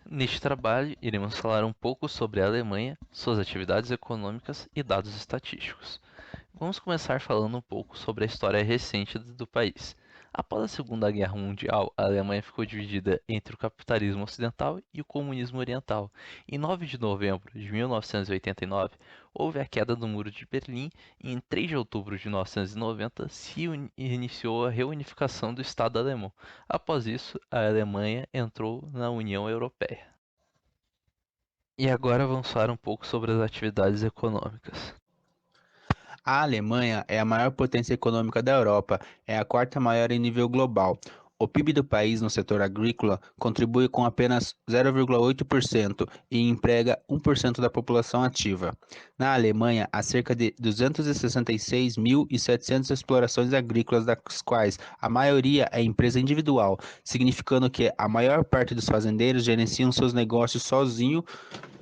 Neste trabalho, iremos falar um pouco sobre a Alemanha, suas atividades econômicas e dados estatísticos. Vamos começar falando um pouco sobre a história recente do país. Após a Segunda Guerra Mundial, a Alemanha ficou dividida entre o capitalismo ocidental e o comunismo oriental. Em 9 de novembro de 1989, houve a queda do Muro de Berlim e em 3 de outubro de 1990 iniciou a reunificação do Estado alemão. Após isso, a Alemanha entrou na União Europeia. E agora vamos falar um pouco sobre as atividades econômicas. A Alemanha é a maior potência econômica da Europa, é a quarta maior em nível global. O PIB do país no setor agrícola contribui com apenas 0,8% e emprega 1% da população ativa. Na Alemanha, há cerca de 266.700 explorações agrícolas, das quais a maioria é empresa individual, significando que a maior parte dos fazendeiros gerenciam seus negócios sozinho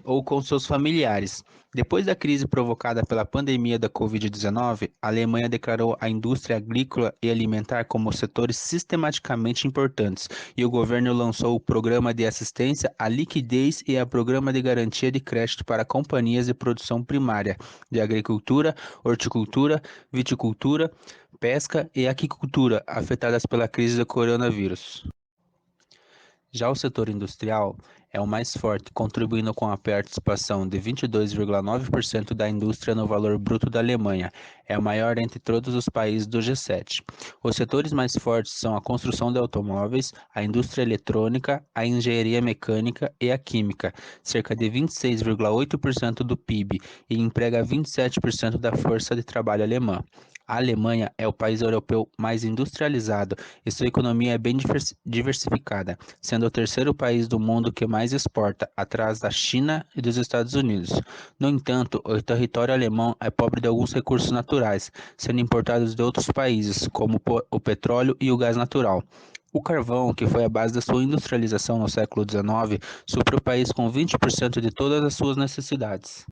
ou com seus familiares. Depois da crise provocada pela pandemia da Covid-19, a Alemanha declarou a indústria agrícola e alimentar como setores sistematicamente importantes, e o governo lançou o Programa de Assistência à Liquidez e o Programa de Garantia de Crédito para companhias de produção primária, de agricultura, horticultura, viticultura, pesca e aquicultura afetadas pela crise do coronavírus. Já o setor industrial é o mais forte, contribuindo com a participação de 22,9% da indústria no valor bruto da Alemanha. É o maior entre todos os países do G7. Os setores mais fortes são a construção de automóveis, a indústria eletrônica, a engenharia mecânica e a química, cerca de 26,8% do PIB, e emprega 27% da força de trabalho alemã. A Alemanha é o país europeu mais industrializado e sua economia é bem diversificada, sendo o terceiro país do mundo que mais exporta, atrás da China e dos Estados Unidos. No entanto, o território alemão é pobre de alguns recursos naturais, sendo importados de outros países, como o petróleo e o gás natural. O carvão, que foi a base da sua industrialização no século XIX, supre o país com 20% de todas as suas necessidades.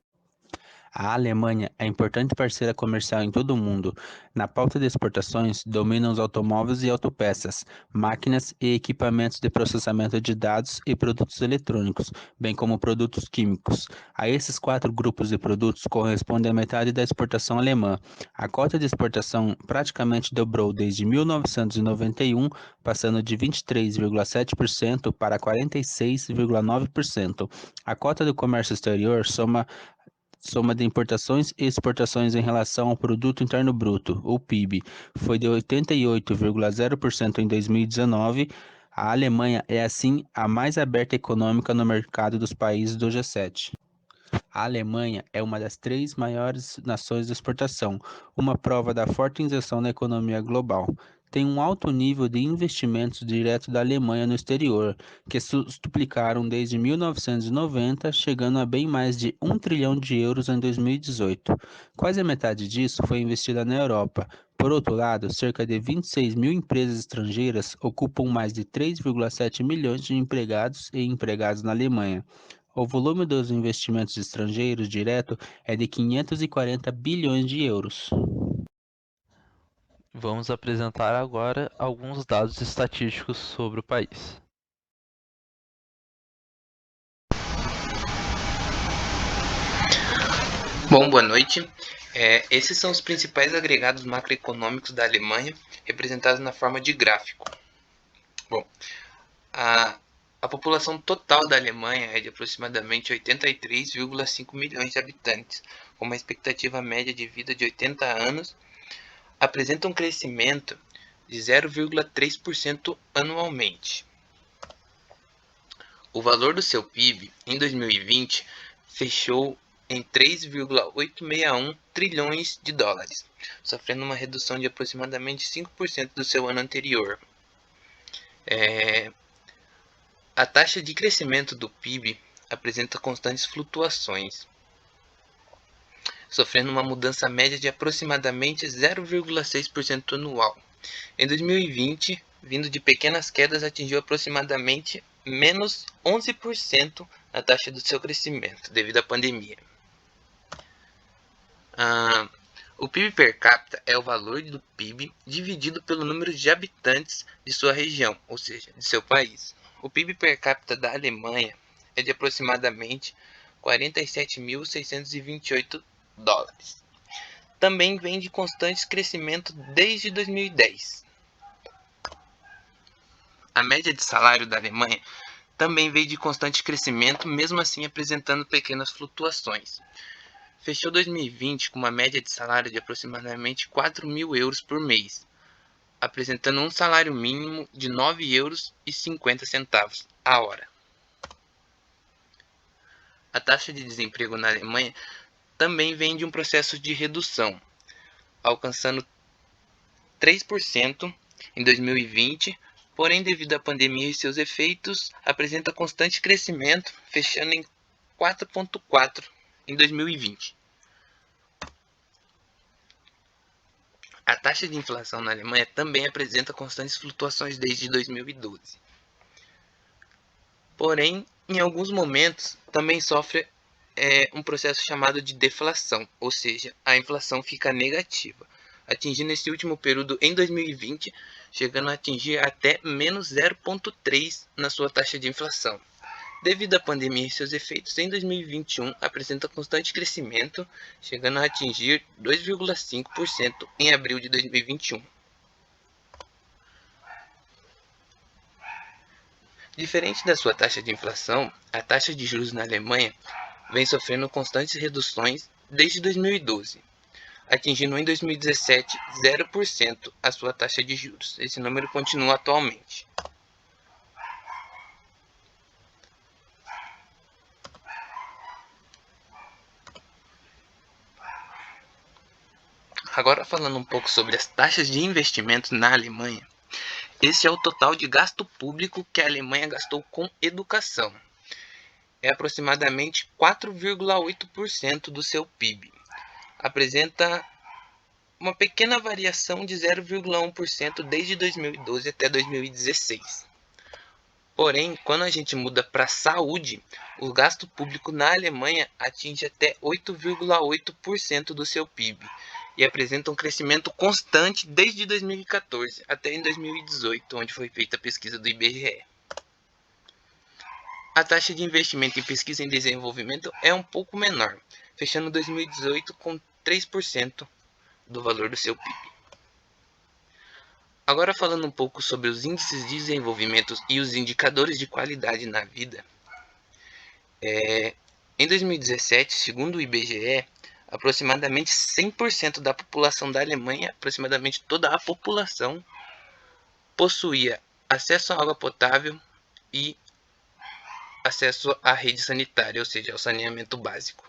A Alemanha é importante parceira comercial em todo o mundo. Na pauta de exportações, dominam os automóveis e autopeças, máquinas e equipamentos de processamento de dados e produtos eletrônicos, bem como produtos químicos. A esses quatro grupos de produtos corresponde a metade da exportação alemã. A cota de exportação praticamente dobrou desde 1991, passando de 23,7% para 46,9%. A cota do comércio exterior soma de importações e exportações em relação ao produto interno bruto, o PIB, foi de 88,0% em 2019. A Alemanha é assim a mais aberta econômica no mercado dos países do G7. A Alemanha é uma das três maiores nações de exportação, uma prova da forte injeção na economia global. Tem um alto nível de investimentos direto da Alemanha no exterior, que se duplicaram desde 1990, chegando a bem mais de 1 trilhão de euros em 2018. Quase a metade disso foi investida na Europa. Por outro lado, cerca de 26 mil empresas estrangeiras ocupam mais de 3,7 milhões de empregados e empregados na Alemanha. O volume dos investimentos estrangeiros direto é de 540 bilhões de euros. Vamos apresentar agora alguns dados estatísticos sobre o país. Bom, boa noite. Esses são os principais agregados macroeconômicos da Alemanha, representados na forma de gráfico. Bom, a população total da Alemanha é de aproximadamente 83,5 milhões de habitantes, com uma expectativa média de vida de 80 anos, apresenta um crescimento de 0,3% anualmente. O valor do seu PIB em 2020 fechou em 3,861 trilhões de dólares, sofrendo uma redução de aproximadamente 5% do seu ano anterior. A taxa de crescimento do PIB apresenta constantes flutuações, sofrendo uma mudança média de aproximadamente 0,6% anual. Em 2020, vindo de pequenas quedas, atingiu aproximadamente menos 11% na taxa do seu crescimento, devido à pandemia. O PIB per capita é o valor do PIB dividido pelo número de habitantes de sua região, ou seja, de seu país. O PIB per capita da Alemanha é de aproximadamente 47.628 dólares. Também vem de constante crescimento desde 2010. A média de salário da Alemanha também veio de constante crescimento, mesmo assim apresentando pequenas flutuações. Fechou 2020 com uma média de salário de aproximadamente 4.000 euros por mês, apresentando um salário mínimo de 9,50 euros a hora. A taxa de desemprego na Alemanha também vem de um processo de redução, alcançando 3% em 2020, porém devido à pandemia e seus efeitos, apresenta constante crescimento, fechando em 4,4% em 2020. A taxa de inflação na Alemanha também apresenta constantes flutuações desde 2012. Porém, em alguns momentos, também sofre um processo chamado de deflação, ou seja, a inflação fica negativa, atingindo esse último período em 2020, chegando a atingir até menos 0,3% na sua taxa de inflação. Devido à pandemia e seus efeitos, em 2021 apresenta constante crescimento, chegando a atingir 2,5% em abril de 2021. Diferente da sua taxa de inflação, a taxa de juros na Alemanha vem sofrendo constantes reduções desde 2012, atingindo em 2017 0% a sua taxa de juros. Esse número continua atualmente. Agora falando um pouco sobre as taxas de investimentos na Alemanha, esse é o total de gasto público que a Alemanha gastou com educação. É aproximadamente 4,8% do seu PIB. Apresenta uma pequena variação de 0,1% desde 2012 até 2016. Porém, quando a gente muda para a saúde, o gasto público na Alemanha atinge até 8,8% do seu PIB e apresenta um crescimento constante desde 2014 até em 2018, onde foi feita a pesquisa do IBGE. A taxa de investimento em pesquisa e desenvolvimento é um pouco menor, fechando 2018 com 3% do valor do seu PIB. Agora falando um pouco sobre os índices de desenvolvimento e os indicadores de qualidade na vida. Em 2017, segundo o IBGE, aproximadamente 100% da população da Alemanha, aproximadamente toda a população, possuía acesso à água potável e acesso à rede sanitária, ou seja, ao saneamento básico.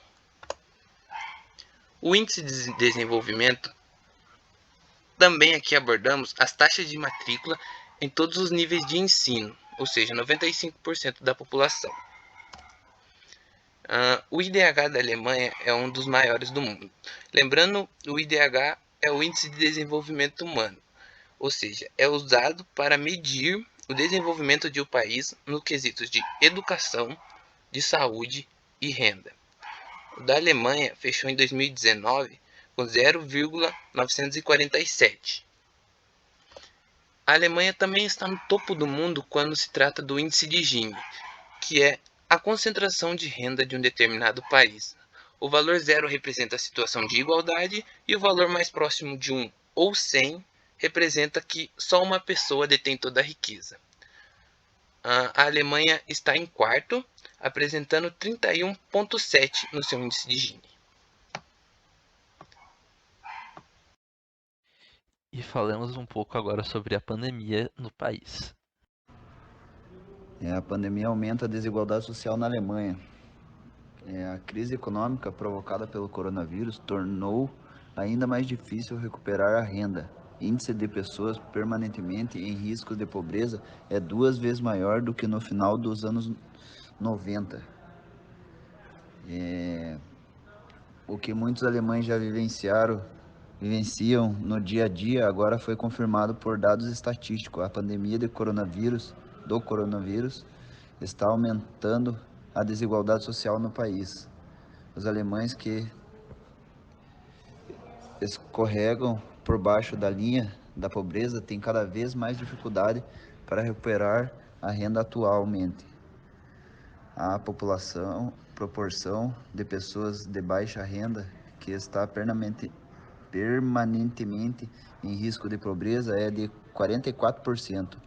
O índice de desenvolvimento, também aqui abordamos as taxas de matrícula em todos os níveis de ensino, ou seja, 95% da população. O IDH da Alemanha é um dos maiores do mundo. Lembrando, o IDH é o Índice de Desenvolvimento Humano, ou seja, é usado para medir o desenvolvimento de um país nos quesitos de educação, de saúde e renda. O da Alemanha fechou em 2019 com 0,947. A Alemanha também está no topo do mundo quando se trata do índice de Gini, que é a concentração de renda de um determinado país. O valor 0 representa a situação de igualdade e o valor mais próximo de 1 ou 100 representa que só uma pessoa detém toda a riqueza. A Alemanha está em quarto, apresentando 31,7 no seu índice de Gini. E falemos um pouco agora sobre a pandemia no país. A pandemia aumenta a desigualdade social na Alemanha. A crise econômica provocada pelo coronavírus tornou ainda mais difícil recuperar a renda. Índice de pessoas permanentemente em risco de pobreza é 2 vezes maior do que no final dos anos 90. O que muitos alemães já vivenciam no dia a dia agora foi confirmado por dados estatísticos. A pandemia do coronavírus está aumentando a desigualdade social no país. Os alemães que escorregam por baixo da linha da pobreza têm cada vez mais dificuldade para recuperar a renda atualmente. A proporção de pessoas de baixa renda que está permanentemente em risco de pobreza é de 44%,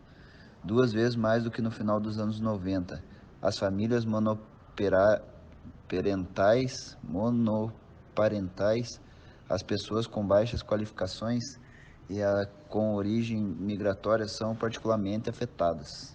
2 vezes mais do que no final dos anos 90. As famílias monoparentais, as pessoas com baixas qualificações e com origem migratória são particularmente afetadas.